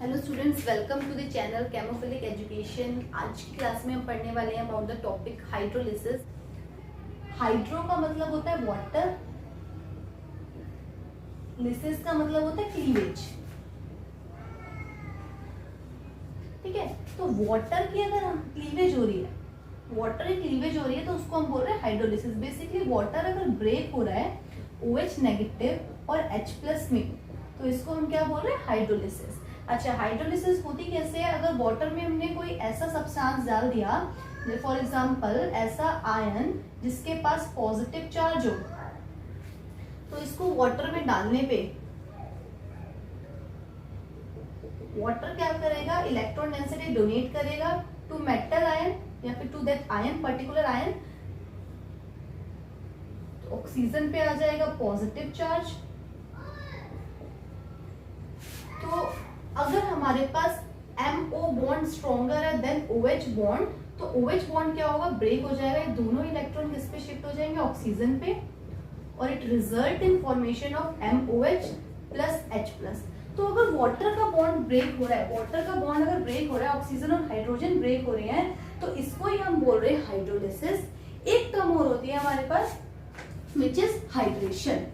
Hello students, welcome to the channel Chemophilic Education. आज की class में हम पढ़ने वाले हैं about the topic hydrolysis. Hydro का मतलब होता है वाटर, लिसिस का मतलब होता है क्लीवेज। ठीक है, तो वाटर की अगर क्लीवेज हो रही है, वाटर की क्लीवेज हो रही है तो उसको हम बोल रहे हैं हाइड्रोलिसिस। बेसिकली वाटर अगर ब्रेक हो रहा है OH नेगेटिव और H+ में, तो इसको हम क्या बोल रहे हैं, हाइड्रोलिसिस। अच्छा, हाइड्रोलिसिस होती कैसे है? अगर वाटर में हमने कोई ऐसा सब्सटेंस डाल दिया, फॉर एग्जांपल ऐसा आयन जिसके पास पॉजिटिव चार्ज हो, तो इसको वाटर में डालने पे वाटर क्या करेगा, इलेक्ट्रॉन डेंसिटी डोनेट करेगा टू मेटल आयन या फिर to that ion, particular ion. Oxygen पे आ जाएगा पॉजिटिव चार्ज। तो अगर हमारे पास MO बॉन्ड स्ट्रॉन्गर है देन OH बॉन्ड, तो OH बॉन्ड क्या होगा, ब्रेक हो जाएगा। ये दोनों इलेक्ट्रॉन किस पे शिफ्ट हो जाएंगे, ऑक्सीजन पे, और it result in formation of MOH plus H+। तो अगर वाटर का बॉन्ड ब्रेक हो रहा है, वाटर का बॉन्ड अगर ब्रेक हो रहा है, ऑक्सीजन और हाइड्रोजन ब्रेक हो रहे हैं, तो इसको ही हम बोल रहे हैं हाइड्रोलिसिस। एक टर्म और होती है हमारे पास विच इज हाइड्रेशन।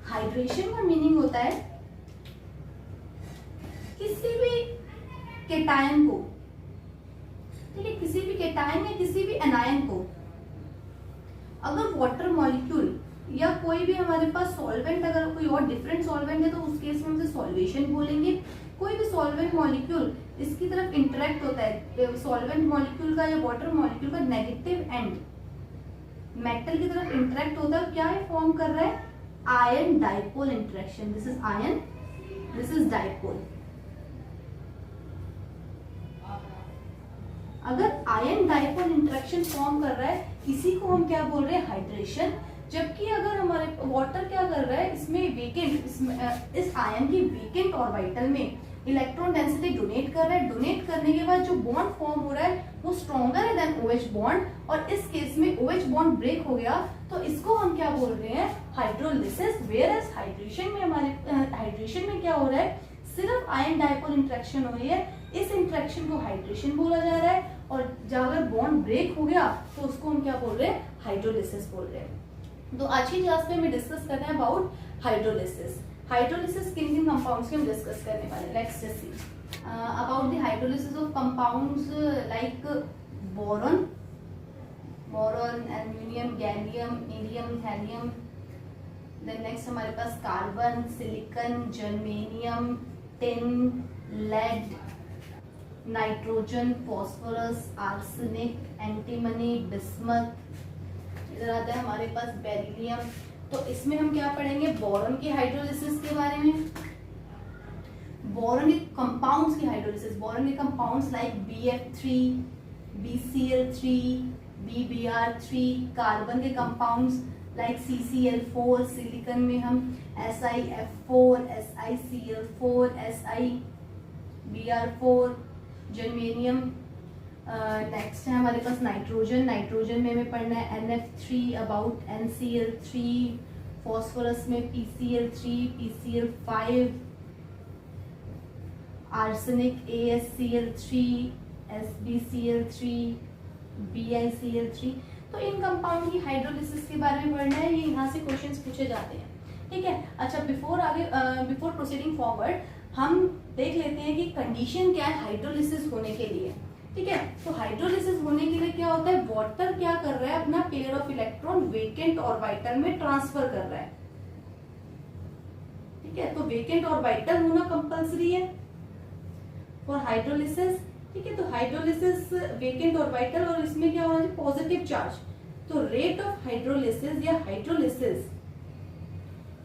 हाइड्रेशन का मीनिंग होता है किसी भी केटायन को, ठीक है, किसी भी केटायन या किसी भी एनायन को अगर वाटर मॉलिक्यूल या कोई भी हमारे पास सॉल्वेंट, अगर कोई और डिफरेंट सॉल्वेंट है तो उस केस में हम इसे सॉल्वेशन बोलेंगे। कोई भी सॉल्वेंट मॉलिक्यूल इसकी तरफ इंटरेक्ट होता है, सॉल्वेंट मॉलिक्यूल का या वाटर मॉलिक्यूल का नेगेटिव एंड मेटल की तरफ इंटरेक्ट होता है, क्या है, फॉर्म कर रहा है ion dipole interaction. This is ion, this is dipole. अगर आयन डाइपोल इंटरेक्शन फॉर्म कर रहा है, इसी को हम क्या बोल रहे हैं, हाइड्रेशन। जबकि अगर हमारे वाटर क्या कर रहा है, इसमें वेकेंट, इस आयन की वेकेंट ऑर्बिटल में इलेक्ट्रॉन डेंसिटी डोनेट कर रहा है। डोनेट करने के बाद जो बॉन्ड फॉर्म हो रहा है वो स्ट्रॉन्गर है देन OH बॉन्ड, और इस केस में OH बॉन्ड ब्रेक हो गया, तो इसको हम क्या बोल रहे हैं, हाइड्रोलिसिस। वेयर एज हाइड्रेशन में, हमारे हाइड्रेशन में क्या हो रहा है, सिर्फ आयन डाइपोल इंटरेक्शन हो रही है, इस इंटरेक्शन को हाइड्रेशन बोला जा रहा है। और जब अगर बॉन्ड ब्रेक हो गया तो उसको हम क्या बोल रहे हैं, हाइड्रोलिसिस बोल रहे हैं। तो आज की क्लास में हमें डिस्कस करना है अबाउट हाइड्रोलिसिस। हाइड्रोलिसिस किन किन कंपाउंड्स की हम डिस्कस करने वाले हैं, let's just see about the hydrolysis of compounds like boron, aluminium, gallium, helium, helium. Then next हमारे पास carbon, silicon, germanium, tin, lead, nitrogen, phosphorus, arsenic, antimony, bismuth. इधर आता है हमारे पास बेरिलियम। तो इसमें हम क्या पढ़ेंगे, बोरॉन की हाइड्रोलिसिस के बारे में, बोरॉन के कंपाउंड्स की हाइड्रोलिसिस। बोरॉन के compounds like BF3, BCl3, BBr3। Carbon के कंपाउंड्स लाइक CCl4, सिलिकॉन में हम SiF4, SiCl4, SiBr4। Germanium, next है हमारे पास नाइट्रोजन। नाइट्रोजन में हमें पढ़ना है NF3 अबाउट NCl3। फॉस्फोरस में PCl3, PCl5। Arsenic AsCl3, SbCl3, BiCl3। तो इन कंपाउंड की हाइड्रोलिसिस के बारे में पढ़ना है, ये यहाँ से क्वेश्चंस पूछे जाते हैं, ठीक है। अच्छा, बिफोर प्रोसीडिंग फॉरवर्ड हम देख लेते हैं कि कंडीशन क्या है हाइड्रोलिसिस होने के लिए, ठीक है। तो हाइड्रोलिसिस होने के लिए क्या होता है, वाटर क्या कर रहा है, अपना pair of electron vacant orbital में ट्रांसफर कर रहा है, ठीक है। तो वेकेंट ऑर्बिटल होना कंपल्सरी है फॉर हाइड्रोलिसिस, ठीक है। तो हाइड्रोलिसिस वेकेंट ऑर्बिटल, और इसमें क्या होना चाहिए, पॉजिटिव चार्ज। तो रेट ऑफ हाइड्रोलिसिस या हाइड्रोलिसिस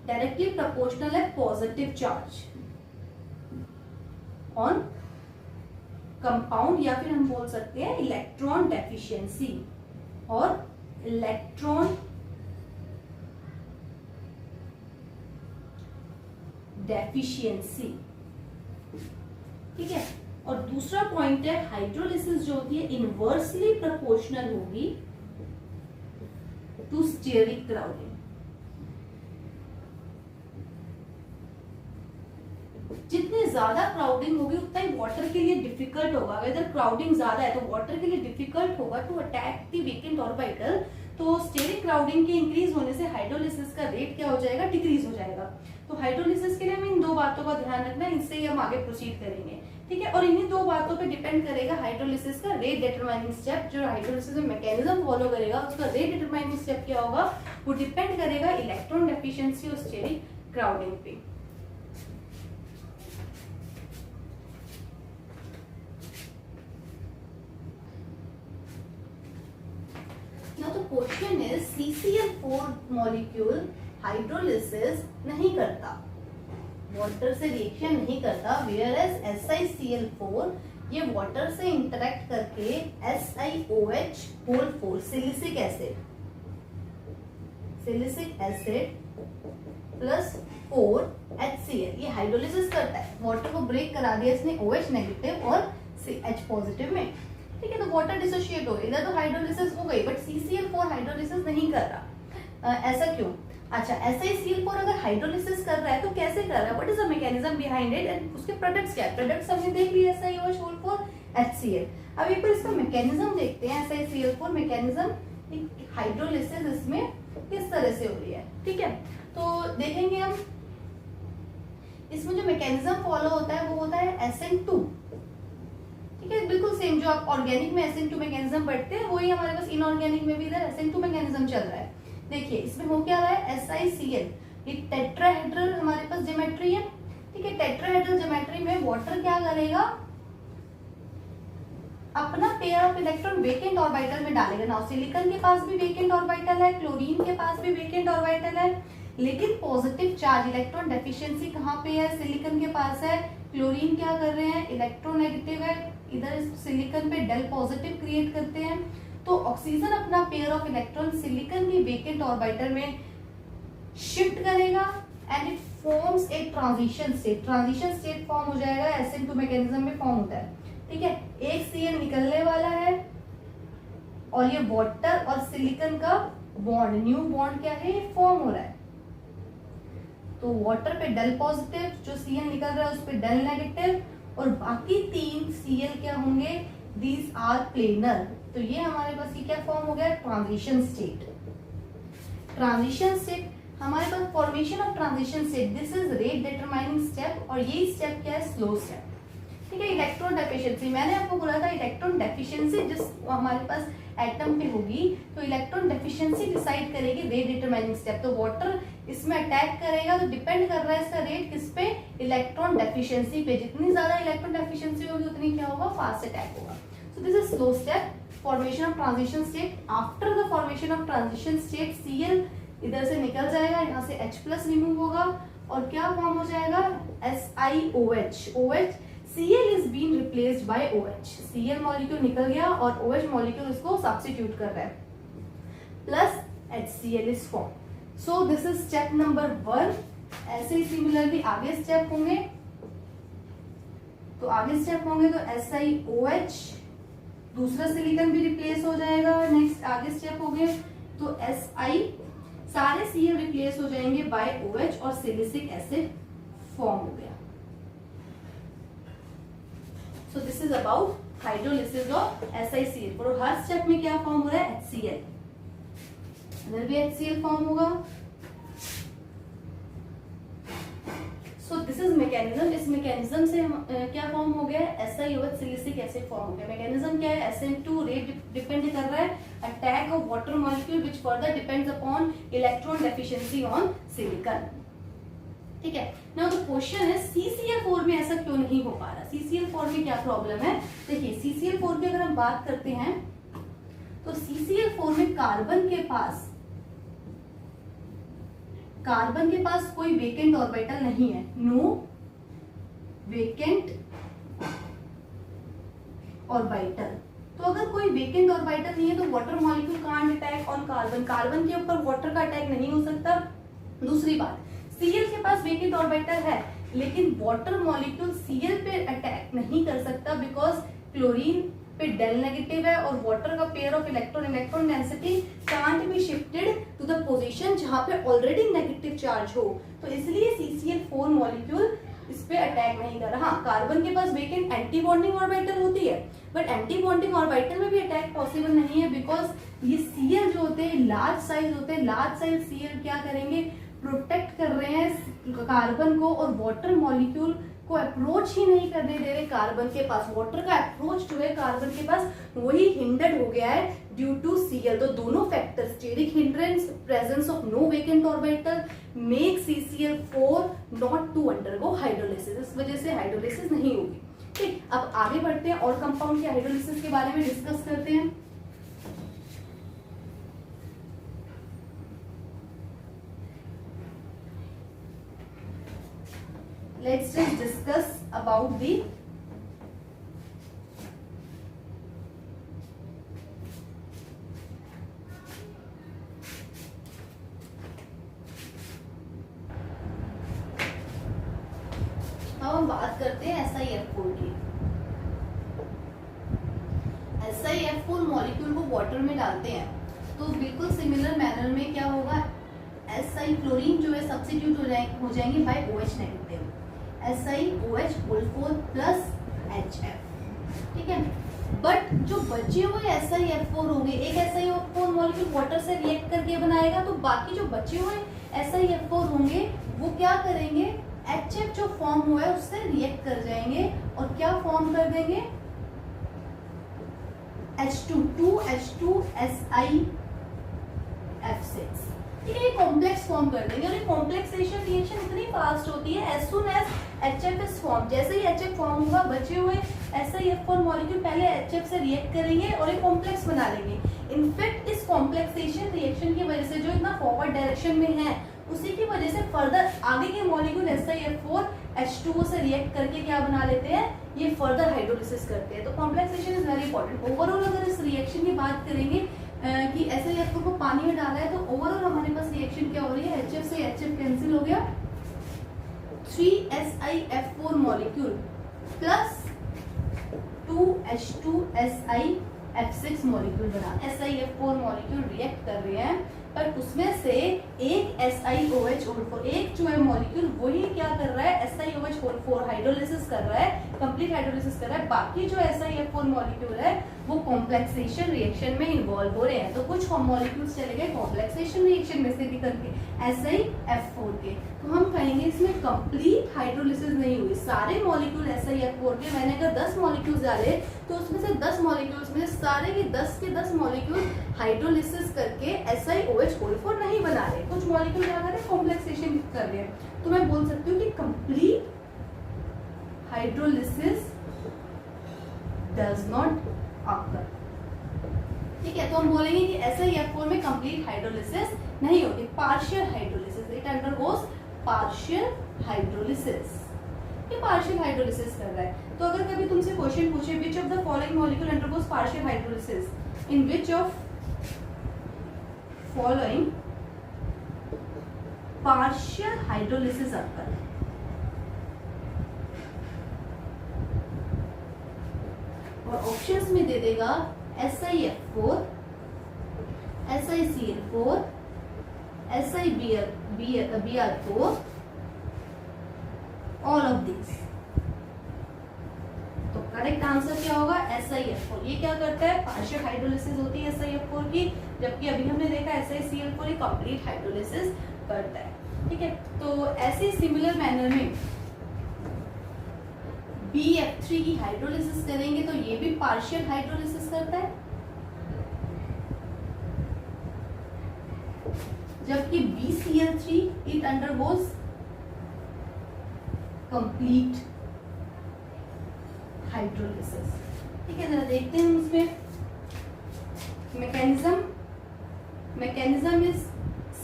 डायरेक्टली प्रोपोर्शनल है पॉजिटिव चार्ज ऑन कंपाउंड, या फिर हम बोल सकते हैं इलेक्ट्रॉन डेफिशिएंसी और इलेक्ट्रॉन डेफिशिएंसी, ठीक है। और दूसरा पॉइंट है, हाइड्रोलिसिस जो होती है इनवर्सली प्रोपोर्शनल होगी टू स्टेरिक क्राउडिंग। जितनी ज्यादा क्राउडिंग होगी उतना ही वाटर के लिए डिफिकल्ट होगा। अगर क्राउडिंग ज्यादा है तो वाटर के लिए डिफिकल्ट होगा टू अटैक द वीकेंट ऑर्बिटल। तो स्टेरिक क्राउडिंग के इंक्रीज होने से हाइड्रोलिसिस का रेट क्या हो जाएगा, डिक्रीज हो जाएगा। तो हाइड्रोलिसिस के लिए हमें इन दो बातों का ध्यान रखना है, इससे ही हम आगे प्रोसीड करेंगे, ठीक है। और इन्हीं दो बातों पे डिपेंड करेगा हाइड्रोलिसिस का रेट डिटरमाइनिंग स्टेप। जो हाइड्रोलिसिस में मैकेनिज्म फॉलो करेगा उसका रेट डिटरमाइनिंग स्टेप क्या होगा, वो डिपेंड करेगा इलेक्ट्रॉन डेफिशिएंसी और स्टेरिक क्राउडिंग पे। Now the question is CCl4 molecule hydrolysis नहीं करता, वाटर से रिएक्शन नहीं करता, whereas SiCl4 ये वाटर से इंटरेक्ट करके SiOH silicic acid plus 4HCl ये हाइड्रोलिसिस करता है। वाटर को ब्रेक करा दिया इसने OH नेगेटिव और H पॉजिटिव में, ठीक है। तो वाटर डिसोशिएट हो गई, इधर तो हाइड्रोलिसिस हो गई, बट CCl4 हाइड्रोलिसिस नहीं कर रहा। ऐसा क्यों? अच्छा, SiCl4 अगर हाइड्रोलिसिस कर रहा है तो कैसे कर रहा है, what is the mechanism behind it, and उसके प्रोडक्ट्स क्या है? प्रोडक्ट्स हमने देख लिए SiOH, HCl। अब एक बार इसका मैकेनिज्म देखते हैं, SiCl4 मैकेनिज्म हाइड्रोलिसिस इसमें किस तरह से हो रही है, ठीक है। तो देखेंगे हम इसमें जो मैकेनिज्म फॉलो होता है वो होता है SN2, ठीक है। बिल्कुल सेम जो आप ऑर्गेनिक में SN2 मैकेनिज्म पढ़ते हैं वही हमारे पास इनऑर्गेनिक में भी इधर SN2 मैकेनिज्म चल रहा है। देखिए इसमें हो क्या रहा है, SiCl ये टेट्राहेड्रल हमारे पास ज्योमेट्री है, ठीक है। टेट्राहेड्रल ज्योमेट्री में वाटर क्या करेगा, अपना pair of electron vacant orbital में डालेगा ना। सिलिकॉन के पास भी वेकेंट ऑर्बिटल है, क्लोरीन के पास भी वेकेंट ऑर्बिटल है, लेकिन पॉजिटिव चार्ज इलेक्ट्रॉन डेफिशिएंसी कहाँ पे है, सिलिकॉन के पास है। क्लोरीन क्या कर रहे हैं, इलेक्ट्रोनेगेटिव है, इधर सिलिकॉन पे डेल पॉजिटिव क्रिएट करते हैं। तो ऑक्सीजन अपना पेयर ऑफ इलेक्ट्रॉन सिलिकॉन की वेकेंट ऑर्बिटल में शिफ्ट करेगा and it forms a transition state. Transition state form हो जाएगा, SN2 मैकेनिज्म में फॉर्म होता है, ठीक है। एक Cl निकलने वाला है और ये वाटर और सिलिकॉन का बॉन्ड, न्यू बॉन्ड क्या है, ये फॉर्म हो रहा है। तो वाटर पे डेल पॉजिटिव, जो Cl निकल रहा है उस पे डेल नेगेटिव, और बाकी तीन Cl क्या होंगे, दीज आर प्लेनर। तो ये हमारे पास ये क्या फॉर्म हो गया, ट्रांजिशन स्टेट। ट्रांजिशन स्टेट हमारे पास formation of transition state, this is rate determining step, और ये स्टेप क्या है, स्लो स्टेप, ठीक है। इलेक्ट्रॉन डेफिशिएंसी मैंने आपको बोला था, इलेक्ट्रॉन डेफिशिएंसी जिस हमारे पास एटम पे होगी तो इलेक्ट्रॉन डेफिशिएंसी डिसाइड करेगी रेट डिटरमाइनिंग स्टेप। तो वाटर इसमें अटैक करेगा तो डिपेंड कर रहा है इसका रेट किस पे, इलेक्ट्रॉन डेफिशिएंसी पे। जितनी ज्यादा इलेक्ट्रॉन डेफिशिएंसी होगी उतनी क्या होगा, फास्ट अटैक होगा। So this is slow step, formation of transition state. After the formation of transition state Cl इधर से निकल जाएगा, यहाँ से H+ रिमूव होगा और क्या फॉर्म हो जाएगा, SiOH। Cl is being replaced by OH। Cl molecule निकल गया और OH मॉलिक्यूल इसको सब्स्टिट्यूट कर रहा है, plus HCl is formed। So this is step number 1। ऐसे ही सिमिलरली आगे स्टेप होंगे, तो आगे स्टेप होंगे तो SiOH, दूसरा सिलिकॉन भी रिप्लेस हो जाएगा। नेक्स्ट आगे स्टेप हो गए तो Si, सारे Cl रिप्लेस हो जाएंगे बाय OH और सिलिसिक एसिड फॉर्म हो गया। So this is about hydrolysis of SiCl4। और हर स्टेप में क्या फॉर्म हो रहा है, HCl, इधर भी HCl फॉर्म होगा। So this is mechanism। इस मैकेनिज्म से क्या फॉर्म हो गया, SiOH सिलिसिक एसिड फॉर्म हो गया। मैकेनिज्म क्या है, SN2 रेट डिपेंड कर रहा है attack of water molecule which further depends upon electron deficiency on silicon, ठीक है। नाउ द क्वेश्चन है CCl4 में ऐसा क्यों नहीं हो पा रहा, CCl4 में क्या प्रॉब्लम है। देखिए CCl4 की अगर हम बात करते हैं तो CCl4 में कार्बन के पास कोई वेकेंट ऑर्बिटल नहीं है, नो वेकेंट ऑर्बिटल। तो अगर कोई वेकेंट ऑर्बिटल नहीं है तो water molecule can't attack on carbon, carbon के ऊपर वाटर का अटैक नहीं हो सकता। दूसरी बात, Cl के पास वेकेंट ऑर्बिटल है लेकिन वाटर मॉलिक्यूल Cl पे अटैक नहीं कर सकता बिकॉज क्लोरीन पे डेल नेगेटिव है और वाटर का pair of electron density can't be shifted to the position जहां पे ऑलरेडी नेगेटिव चार्ज हो। तो इसलिए CCl4 मॉलिक्यूल इस पे अटैक नहीं कर रहा। हाँ, कार्बन के पास वेकेंट एंटी बॉन्डिंग ऑर्बिटल होती है, बट एंटी बॉन्डिंग ऑर्बिटल में भी अटैक पॉसिबल नहीं है, बिकॉज ये सीएल जो होते हैं लार्ज साइज होते हैं। लार्ज साइज सीएल क्या करेंगे, प्रोटेक्ट कर रहे हैं कार्बन को, और वाटर मॉलिक्यूल को अप्रोच ही नहीं करने दे रहे कार्बन के पास। वाटर का अप्रोच जो है कार्बन के पास वही हिंडर्ड हो गया है ड्यू टू सीएल। तो दोनों factors, steric hindrance, presence of no vacant orbital, make CCl4 not to undergo hydrolysis. इस वजह से हाइड्रोलिसिस नहीं होगी। ठीक, अब आगे बढ़ते हैं और कंपाउंड के हाइड्रोलिसिस के बारे में डिस्कस करते हैं। Let's just discuss about the अब हम बात करते हैं SiF4 की। SiF4 मॉलिक्यूल को वाटर में डालते हैं तो बिल्कुल सिमिलर मैनर में क्या होगा, Si क्लोरीन जो है सब्स्टिट्यूट हो जाएंगे by OH negative, SiOH4 plus HF। ठीक है, बट जो बचे हुए SiF4 होंगे, एक SiF4 मॉलिक्यूल वाटर से रिएक्ट करके बनाएगा, तो बाकी जो बचे हुए SiF4 होंगे वो क्या करेंगे, HF जो फॉर्म हुआ है उससे रिएक्ट कर जाएंगे और क्या फॉर्म कर देंगे, H2SiF6। ठीक है, ये कॉम्प्लेक्स फॉर्म कर देंगे, और ये कॉम्प्लेक्सेशन रिएक्शन इतनी फास्ट होती है, as soon as HF is form, जैसे ही HF फॉर्म होगा बचे हुए SiF4 मॉलिक्यूल पहले HF से रिएक्ट करेंगे और एक कॉम्प्लेक्स बना लेंगे। इनफैक्ट इस कॉम्प्लेक्सेशन रिएक्शन की वजह से जो इतना फॉरवर्ड डायरेक्शन में है, उसी की वजह से फर्दर आगे के मॉलिक्यूल SiF4 H2O से रिएक्ट करके क्या बना लेते हैं, ये फर्दर हाइड्रोलिसिस करते हैं। तो complexation is very important. Overall अगर इस रिएक्शन की बात करेंगे कि SiF4 को पानी में डाला है, तो ओवरऑल हमारे पास रिएक्शन क्या हो रही है, HF से HF कैंसिल हो गया, 3SiF4 molecule plus 2H2SiF6 molecule बना। SiF4 मॉलिक्यूल रिएक्ट कर रहे हैं, पर उसमें से एक SiOH4, एक जो है मॉलिक्यूल वही क्या कर रहा है, SiOH4 हाइड्रोलिसिस कर रहा है, कंप्लीट हाइड्रोलिसिस कर रहा है। बाकी जो SiF4 मॉलिक्यूल है वो कॉम्प्लेक्सेशन रिएक्शन में इन्वॉल्व हो रहे हैं। तो कुछ मैलिक्यूल्स चले गए कॉम्प्लेक्सेशन रिएक्शन में से भी करके SiF4 के, तो हम कहेंगे इसमें कंप्लीट हाइड्रोलिसिस नहीं हुई। सारे मॉलिक्यूल SiF4 के, मैंने अगर 10 मॉलिक्यूल्स डाले तो उसमें से 10 मॉलिक्यूल्स में सारे के 10 मॉलिक्यूल हाइड्रोलिसिस करके SiOH4 नहीं बना रहे, कुछ मॉलिक्यूल क्या कर रहे हैं, कॉम्प्लेक्सेशन कर रहे हैं। तो मैं बोल सकती हूँ कि complete hydrolysis does not occur. ठीक है, तो हम बोलेंगे कि SiF4 में कंप्लीट हाइड्रोलिसिस नहीं होती, partial hydrolysis, it undergoes partial hydrolysis. ये पार्शियल हाइड्रोलिसिस कर रहा है। तो अगर कभी तुमसे क्वेश्चन पूछे which of the following molecule undergoes partial hydrolysis, in which of following partial hydrolysis occur, और ऑप्शंस में दे देगा SiF4, SiCl4, SiBr4, all of this. तो करेक्ट आंसर क्या होगा, SiF4। ये क्या करता है, पार्शियल हाइड्रोलिसिस होती है SiF4 की, जबकि अभी हमने देखा SiCl4 ही कंप्लीट हाइड्रोलिसिस करता है। ठीक है, तो ऐसे सिमिलर मैनर में BF3 की हाइड्रोलिसिस करेंगे तो ये भी पार्शियल हाइड्रोलिसिस करता है, जबकि BCl3 it undergoes complete hydrolysis. ठीक है, जरा देखते हैं उसमें mechanism is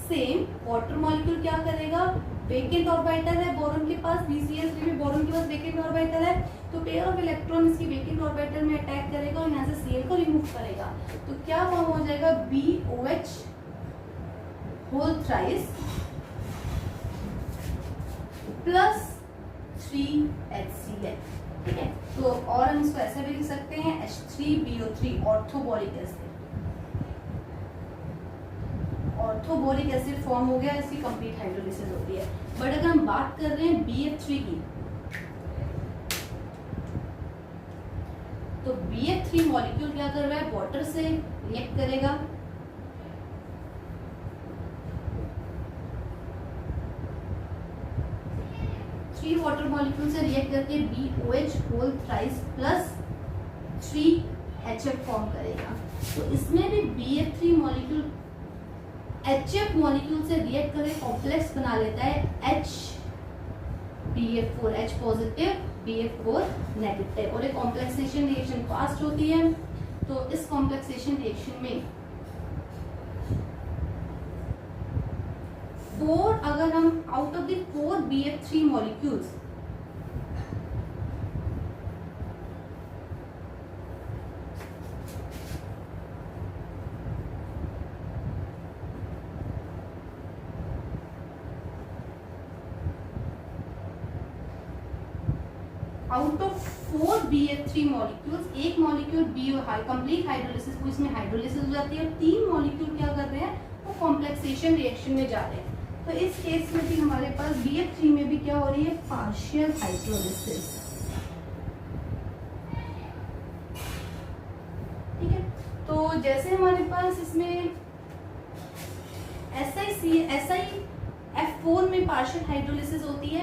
same. Water molecule क्या करेगा, वेकेंट ऑर्बिटल है बोरॉन के पास, BCl3 में बोरॉन के पास वेकेंट ऑर्बिटल है, तो पेयर ऑफ इलेक्ट्रॉन इसकी वेकेंट ऑर्बिटल में अटैक करेगा और यहाँ से Cl को रिमूव करेगा। तो क्या फॉर्म हो जाएगा, BOH whole thrice plus 3HCl। ठीक है, तो और हम इसको ऐसे भी लिख सकते हैं H3BO3 orthoboric acid. Orthoboric acid form हो गया, इसकी कंप्लीट हाइड्रोलिसिस होती है। बट अगर हम बात कर रहे हैं BF3 की, तो BF3 मॉलिक्यूल क्या कर रहा है, वाटर से रिएक्ट करेगा, थ्री वाटर मॉलिक्यूल से रिएक्ट करके BOH whole thrice plus 3HF form करेगा। तो इसमें भी BF3 मॉलिक्यूल HF मॉलिक्यूल से रिएक्ट करके कॉम्प्लेक्स बना लेता है BF4, H positive BF4 negative, और एक कॉम्प्लेक्सेशन रिएक्शन फास्ट होती है। तो इस कॉम्प्लेक्सेशन रिएक्शन में 4, अगर हम out of the 4 BF3 molecules out of 4 BF3 molecules, एक मॉलिक्यूल कंप्लीट हाइड्रोलिसिस, इसमें हाइड्रोलिसिस हो जाती है, और 3 मॉलिक्यूल क्या कर रहे हैं, वो कॉम्प्लेक्सेशन रिएक्शन में जा रहे हैं। तो इस केस में भी हमारे पास BF3 में भी क्या हो रही है, पार्शियल हाइड्रोलिसिस। ठीक है, तो जैसे हमारे पास इसमें SiF4 में पार्शियल हाइड्रोलिसिस होती है,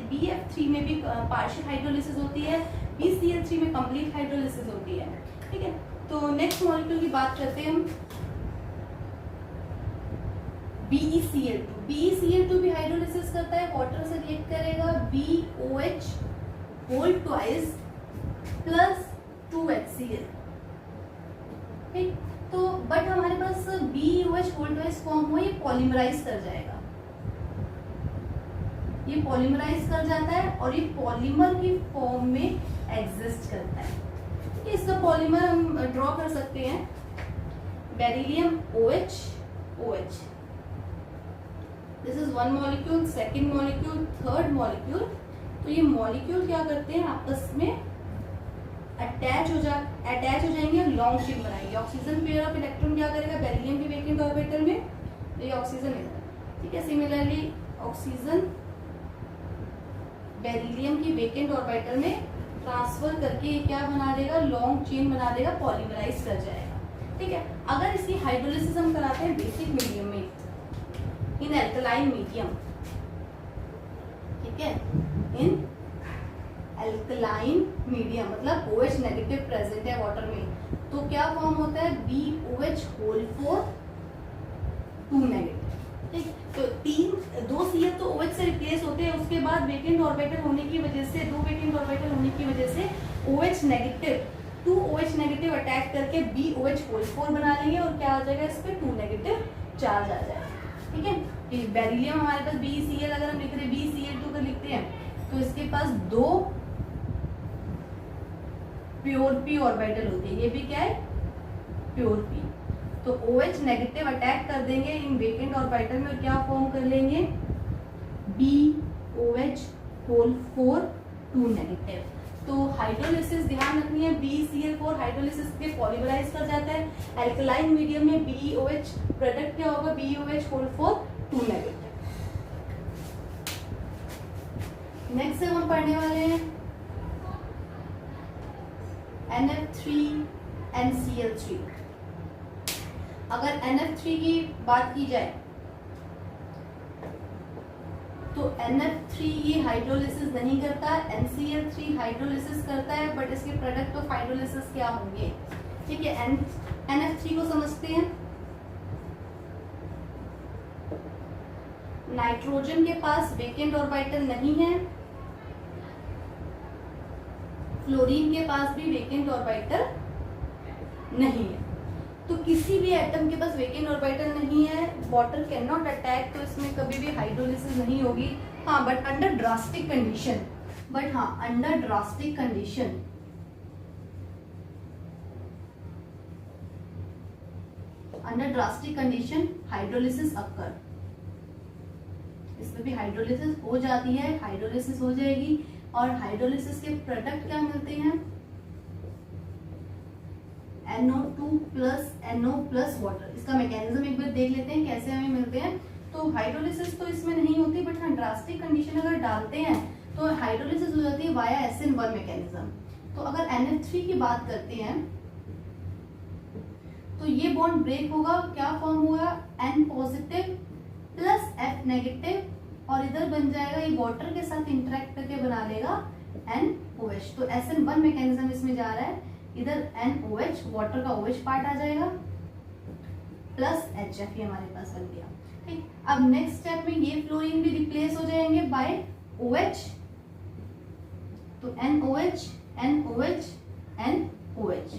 BF3 में भी पार्शियल हाइड्रोलिसिस होती है, BCl3 में कंप्लीट हाइड्रोलिसिस होती है। ठीक है, तो नेक्स्ट मॉलिक्यूल की बात करते हैं हम, BeCl2 भी हाइड्रोलिसिस करता है, वाटर से रिएक्ट करेगा, BOH whole twice plus 2HCl। ठीक, तो बट हमारे पास BOH होल ट्वाइस फॉर्म हुआ, ये पॉलीमराइज कर जाएगा, ये पॉलीमराइज कर जाता है और ये पॉलीमर की फॉर्म में एग्जिस्ट करता है। इसका पॉलीमर हम ड्रॉ कर सकते हैं, beryllium OH, this is one molecule, second molecule, third molecule. तो ये मॉलिक्यूल क्या करते हैं, आपस में अटैच हो जाएंगे, लॉन्ग चेन बनाएंगे। ऑक्सीजन पेयर ऑफ इलेक्ट्रॉन क्या करेगा, बेरिलियम की वेकेंट ऑर्बिटल में, ये ऑक्सीजन है। ठीक है, सिमिलरली ऑक्सीजन बेरिलियम की वेकेंट ऑर्बिटल में ट्रांसफर करके ये क्या बना देगा, लॉन्ग चेन बना देगा, पॉलीमराइज कर जाएगा। ठीक है, अगर इसकी हाइड्रोलिसिस हम कराते हैं बेसिक मीडियम में, इन एल्कलाइन मीडियम, ठीक है, इन एल्कलाइन मीडियम मतलब OH नेगेटिव प्रेजेंट है वाटर में, तो क्या फॉर्म होता है, BOH होल 4 2 नेगेटिव। ठीक, तो 2 Cl तो OH से रिप्लेस होते हैं, उसके बाद वेकेंट ऑर्बिटल होने की वजह से, 2 वेकेंट ऑर्बिटल होने की वजह से OH negative 2 OH negative attack करके BOH होल 4 बना लेंगे, और क्या आ जाएगा, इस पे 2 नेगेटिव चार्ज आ जाएगा। ठीक है, बेरिलियम हमारे पास BeCl, अगर हम लिख रहे हैं BCl2 का लिखते हैं, तो इसके पास 2 प्योर P ऑर्बिटल होती है, ये भी क्या है, प्योर P। तो OH नेगेटिव अटैक कर देंगे इन वेकेंट ऑर्बिटल में, और क्या फॉर्म कर लेंगे, BOH होल 4 2 नेगेटिव। तो हाइड्रोलिसिस ध्यान रखनी है, BeCl4 हाइड्रोलिसिस के पॉलीमराइज कर जाता है, एल्कलाइन मीडियम में BOH प्रोडक्ट क्या होगा, BOH होल 4 2 नेगेटिव। नेक्स्ट हम पढ़ने वाले हैं NF3NCl3। अगर NF3 की बात की जाए तो NF3 ये हाइड्रोलिसिस नहीं करता, NCl3 हाइड्रोलिसिस करता है, बट इसके प्रोडक्ट ऑफ हाइड्रोलिसिस क्या होंगे। ठीक है, NF3 को समझते हैं, नाइट्रोजन के पास वेकेंट ऑर्बिटल नहीं है, फ्लोरीन के पास भी वेकेंट ऑर्बिटल नहीं है, तो किसी भी एटम के पास वेकेंट ऑर्बिटल नहीं है, वाटर कैन नॉट अटैक, तो इसमें कभी भी हाइड्रोलिसिस नहीं होगी। हाँ, but under drastic condition, under drastic condition hydrolysis occur, इसमें भी हाइड्रोलिसिस हो जाती है, हाइड्रोलिसिस हो जाएगी, और हाइड्रोलिसिस के प्रोडक्ट क्या मिलते हैं, NO2 plus NO plus water. इसका मैकेनिज्म एक बार देख लेते हैं कैसे हमें मिलते हैं। तो हाइड्रोलिसिस तो इसमें नहीं होती, बट हाँ ड्रास्टिक कंडीशन अगर डालते हैं तो हाइड्रोलिसिस हो जाती है वाया SN1 मैकेनिज्म। तो अगर NH3 की बात करते हैं तो ये बॉन्ड ब्रेक होगा, क्या फॉर्म होगा, N positive plus F negative, और इधर बन जाएगा, ये वाटर के साथ इंटरेक्ट करके बना लेगा NOH। तो SN1 मैकेनिज्म इसमें जा रहा है, इधर NOH वाटर का OH पार्ट आ जाएगा प्लस HF, ये हमारे पास बन गया। ठीक, अब नेक्स्ट स्टेप में ये फ्लोरीन भी रिप्लेस हो जाएंगे बाय OH, तो NOH NOH NOH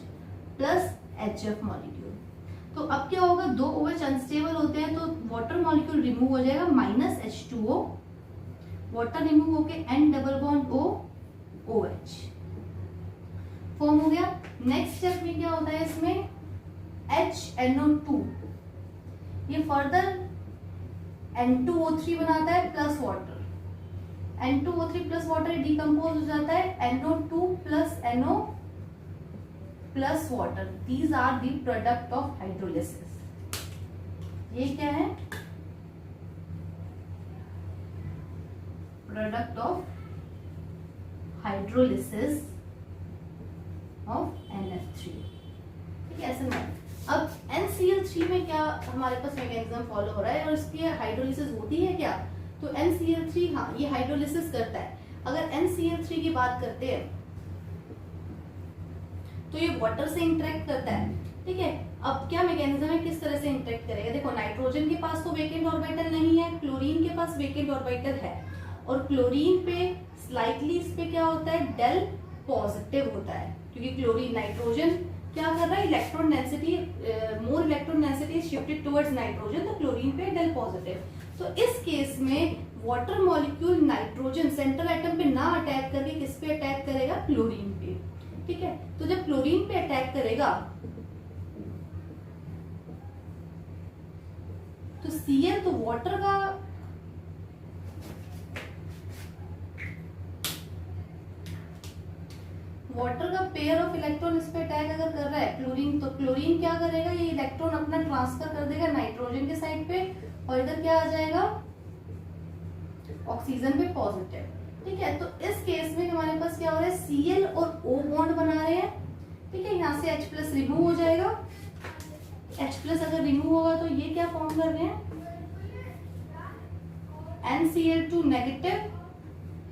plus HF molecule. तो अब क्या होगा, दो OH अनस्टेबल होते हैं तो वाटर मॉलिक्यूल रिमूव हो जाएगा, माइनस H2O, वाटर रिमूव होके N double bond O OH form हो गया। नेक्स्ट स्टेप में क्या होता है, इसमें HNO2, ये फर्दर N2O3 बनाता है plus water, N2O3 plus water decompose हो जाता है NO2 plus NO plus water. These are the product of hydrolysis. ये क्या है, product of hydrolysis of NF3। ठीक है, ऐसे में अब NCl3 में क्या हमारे पास मैकेनिज्म फॉलो हो रहा है और इसकी हाइड्रोलिसिस होती है क्या, तो NCl3 हाँ ये हाइड्रोलिसिस करता है। अगर NCl3 की बात करते हैं तो ये वाटर से इंटरेक्ट करता है। ठीक है, अब क्या मैकेनिज्म है, किस तरह से इंटरेक्ट करेगा, देखो नाइट्रोजन के पास तो वेकेंट ऑर्बिटल नहीं है, क्लोरीन के पास वेकेंट ऑर्बिटल है, और क्लोरीन पे स्लाइटली इस पे क्या होता है, डेल पॉजिटिव होता है, क्योंकि क्लोरीन नाइट्रोजन क्या कर रहा है, electron density more electron density shifted towards nitrogen, तो क्लोरीन पे डेल पॉजिटिव। तो इस केस में water molecule nitrogen central atom पे ना अटैक करके किस पे अटैक करेगा, क्लोरीन पे। ठीक है, तो जब क्लोरीन पे अटैक करेगा तो Cl, तो वाटर का पेयर ऑफ इलेक्ट्रॉन इस पे अटैक अगर कर रहा है क्लोरीन, तो क्लोरीन क्या करेगा, ये इलेक्ट्रॉन अपना ट्रांसफर कर देगा नाइट्रोजन के साइड पे, और इधर क्या आ जाएगा, ऑक्सीजन पे पॉजिटिव। ठीक है, तो इस केस में हमारे पास क्या हो रहा है, Cl और O बॉन्ड बना रहे हैं। ठीक है, यहाँ से H प्लस रिमूव हो जाएगा, H प्लस अगर रिमूव होगा तो ये क्या फॉर्म कर रहे हैं, NCl2 नेगेटिव,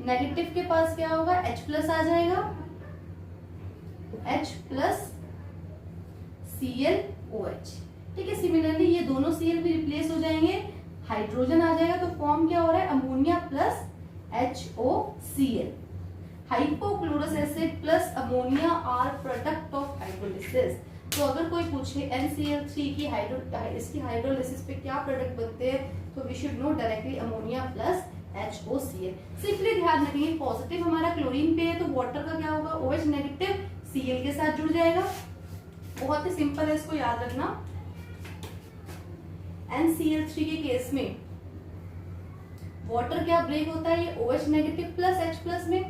नेगेटिव के पास क्या होगा, H प्लस आ जाएगा, H प्लस ClOH। ठीक है, सिमिलरली ये दोनों Cl भी रिप्लेस हो जाएंगे, हाइड्रोजन आ जाएगा, तो फॉर्म क्या हो रहा है, ammonia plus HOCl। Hypochlorous acid plus ammonia are product of hydrolysis. तो अगर कोई पूछे NCl3 की इसकी हाइड्रोलिसिस पे क्या प्रोडक्ट बनते हैं, तो we should know directly ammonia plus HOCl। Simply ध्यान रखेंगे, पॉजिटिव हमारा क्लोरीन पे है तो वाटर का क्या होगा, OH नेगेटिव Cl के साथ जुड़ जाएगा। बहुत ही सिंपल है, इसको याद रखना। NCl3 के केस में वाटर क्या ब्रेक होता है, ये OH negative plus H plus में।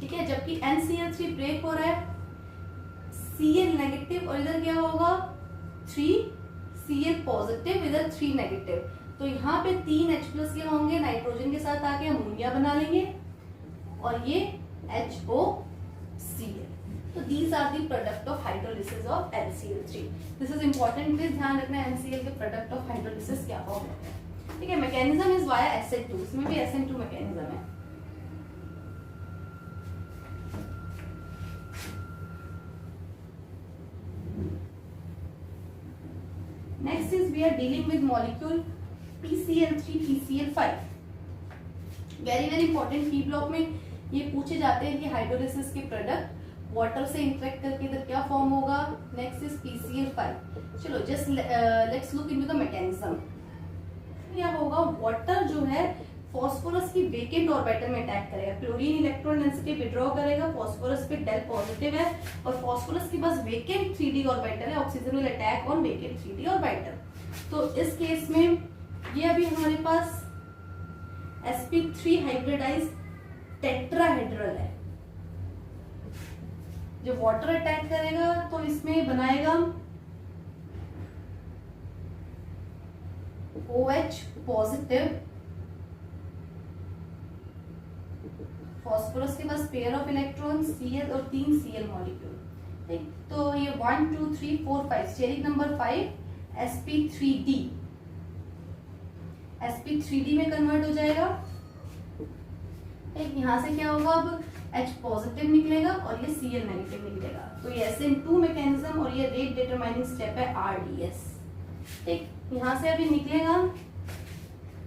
ठीक है, जबकि NCl3 ब्रेक हो रहा है Cl नेगेटिव, और इधर क्या होगा 3 Cl पॉजिटिव, इधर 3 नेगेटिव, तो यहाँ पे 3 H प्लस के होंगे, नाइट्रोजन के साथ आके अमोनिया बना लेंगे, और ये HOCl। तो these are the product of hydrolysis of NCl3। This is important, please ध्यान रखना NCl के प्रोडक्ट ऑफ हाइड्रोलिसिस क्या फॉर्म होते हैं। ठीक है, मैकेनिज्म इज वाया SN2, इसमें भी SN2 मैकेनिज्म है। Next is we are dealing with molecule PCl3, PCl5। very important, की ब्लॉक में ये पूछे जाते हैं कि हाइड्रोलिसिस के प्रोडक्ट वाटर से इंटरेक्ट करके इधर क्या फॉर्म होगा। Next is PCl5। चलो just let's look into the mechanism. क्या होगा, वाटर जो है फॉस्फोरस की वेकेंट ऑर्बिटल में अटैक करेगा, क्लोरीन इलेक्ट्रॉन डेंसिटी विड्रॉ करेगा, फॉस्फोरस पे डेल पॉजिटिव है, और फॉस्फोरस के पास वेकेंट 3d ऑर्बिटल है, oxygen will attack on vacant 3d orbital. तो इस केस में ये अभी हमारे पास sp3 हाइब्रिडाइज टेट्राहेड्रल है। जब वाटर अटैक करेगा तो इसमें बनाएगा OH पॉजिटिव फॉस्फोरस के पास पेयर ऑफ इलेक्ट्रॉन Cl और 3 Cl मॉलिक्यूल, ठीक। तो ये 1 2 3 4 5, स्टेरिक नंबर 5 sp3d, sp3d में कन्वर्ट हो जाएगा, ठीक। यहाँ से क्या होगा, अब H पॉजिटिव निकलेगा और ये Cl नेगेटिव निकलेगा, तो ये SN2 मैकेनिज्म और ये रेट डिटरमाइनिंग स्टेप है RDS, ठीक। यहाँ से अभी निकलेगा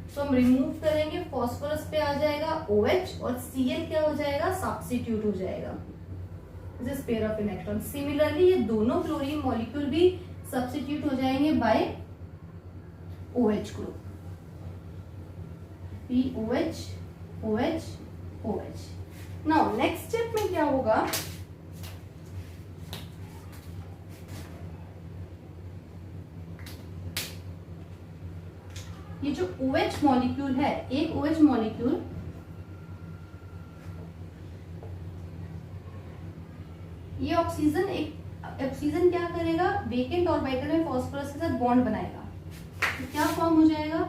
तो हम रिमूव करेंगे, फॉस्फोरस पे आ जाएगा OH और Cl क्या हो जाएगा, सब्स्टिट्यूट हो जाएगा, this is pair of electron. Similarly ये दोनों क्लोरीन मॉलिक्यूल भी सब्स्टिट्यूट हो जाएंगे by OH group, POH OH OH। Now next step में क्या होगा, ये जो OH मॉलिक्यूल है, एक OH मॉलिक्यूल ये ऑक्सीजन क्या करेगा, वेकेंट ऑर्बिटल में फॉस्फोरस के साथ बॉन्ड बनाएगा, तो क्या फॉर्म हो जाएगा,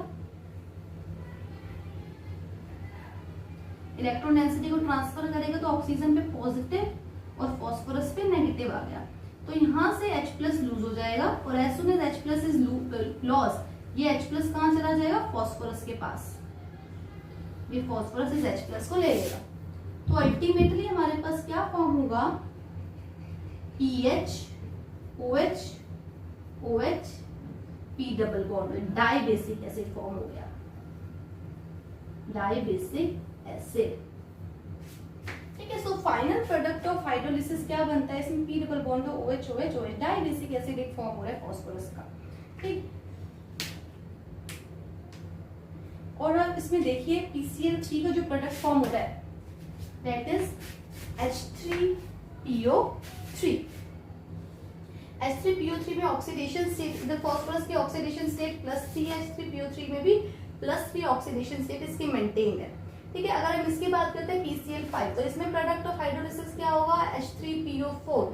इलेक्ट्रॉन डेंसिटी को ट्रांसफर करेगा तो ऑक्सीजन पे पॉजिटिव और फॉस्फोरस पे नेगेटिव आ गया, तो यहाँ से H+ लूज हो जाएगा और as soon as H+ is loss, ये H+ कहाँ चला जाएगा, फॉस्फोरस के पास, ये फॉस्फोरस इस H+ को ले लेगा, तो अल्टीमेटली हमारे पास क्या फॉर्म होगा, PH OH OH P double bond, dibasic acid form हो गया, डाई बेसिक एसिड, ठीक है। So final product of hydrolysis क्या बनता है, इसमें P double bond OH OH OH, dibasic acid एक फॉर्म हो रहा है फॉस्फोरस का, ठीक। और अब इसमें देखिए PCl3 का जो प्रोडक्ट फॉर्म हो रहा है दैट इज H3PO3, H3PO3 में ऑक्सीडेशन स्टेट, इधर फॉस्फोरस की ऑक्सीडेशन स्टेट +3 है, H3PO3 में भी +3 ऑक्सीडेशन स्टेट इसकी मेंटेन है, ठीक है। अगर हम इसकी बात करते हैं PCl5, तो इसमें प्रोडक्ट ऑफ हाइड्रोलिसिस क्या होगा, H3PO4,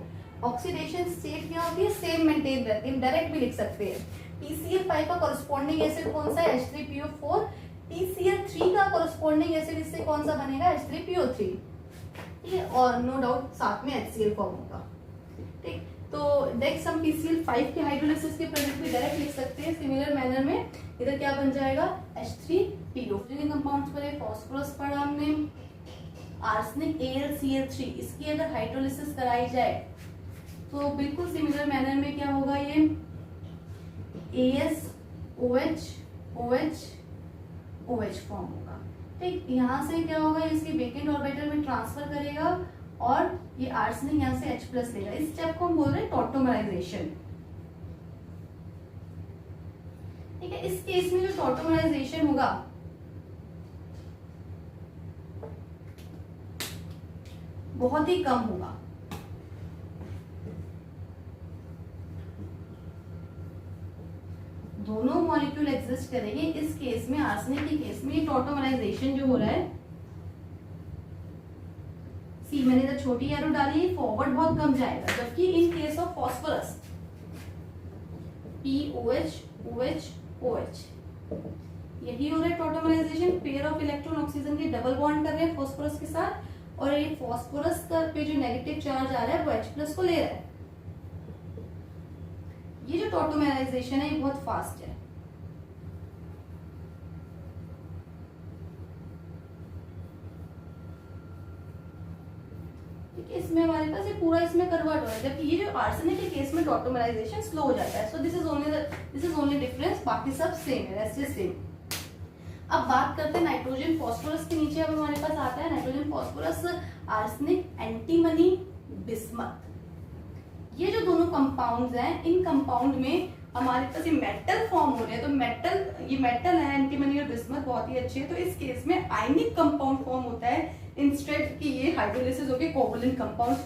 ऑक्सीडेशन स्टेट क्या होगी, सेम मेंटेन रहती है, डायरेक्ट भी लिख सकते हैं। PCl5 का कॉरेस्पॉन्डिंग एसिड कौन सा है, H3PO4, PCl3 का कॉरेस्पॉन्डिंग एसिड इससे कौन सा बनेगा, H3PO3, ठीक है, और नो डाउट साथ में HCl फॉर्म होगा, ठीक। तो नेक्स्ट हम PCl5 के हाइड्रोलिसिस के प्रोडक्ट भी डायरेक्ट लिख सकते हैं सिमिलर मैनर में, इधर क्या बन जाएगा, H3PO, के कंपाउंड्स पर फॉस्फोरस पढ़ा हमने, आर्सेनिक AlCl3, इसकी अगर हाइड्रोलिसिस कराई जाए तो बिल्कुल सिमिलर मैनर में क्या होगा, ये AsOH OH OH फॉर्म होगा, ठीक। यहाँ से क्या होगा, इसके वेकेंट ऑर्बिटल में ट्रांसफर करेगा और ये आर्सेनिक यहाँ से H+ लेगा, इस स्टेप को हम बोल रहे हैं टॉटोमराइजेशन, ठीक है। इस केस में जो टॉटोमराइजेशन होगा बहुत ही कम होगा, दोनों मॉलिक्यूल एग्जिस्ट करेंगे, इस केस में आर्सेनिक के केस में ये टॉटोमराइजेशन जो हो रहा है, सी मैंने इधर छोटी एरो डाली है, फॉरवर्ड बहुत कम जाएगा, जबकि in case of phosphorus POH OH OH यही हो रहा है tautomerisation, pair of electron oxygen के डबल बॉन्ड कर रहे हैं फॉस्फोरस के साथ, और ये फॉस्फोरस का पे जो नेगेटिव चार्ज आ रहा है वो H+ को ले रहा है, ये जो टॉटोमराइजेशन है ये बहुत फास्ट है, इसमें हमारे पास ये पूरा इसमें कन्वर्ट हो रहा है, जबकि ये जो आर्सेनिक के केस में टॉटोमराइजेशन स्लो हो जाता है, so this is only difference, बाकी सब सेम है, रेस्ट इज सेम। अब बात करते हैं नाइट्रोजन फॉस्फोरस के नीचे, अब हमारे पास आता है nitrogen phosphorus, arsenic, antimony, bismuth, ये जो दोनों कंपाउंड्स हैं, इन कंपाउंड में हमारे पास ये मेटल फॉर्म हो रहे हैं, तो ये मेटल है, एंटीमनी और बिस्मथ बहुत ही अच्छे है, तो इस केस में आयनिक कंपाउंड फॉर्म होता है इंस्टेड कि ये हाइड्रोलिसिस होकर कोवलेंट कंपाउंड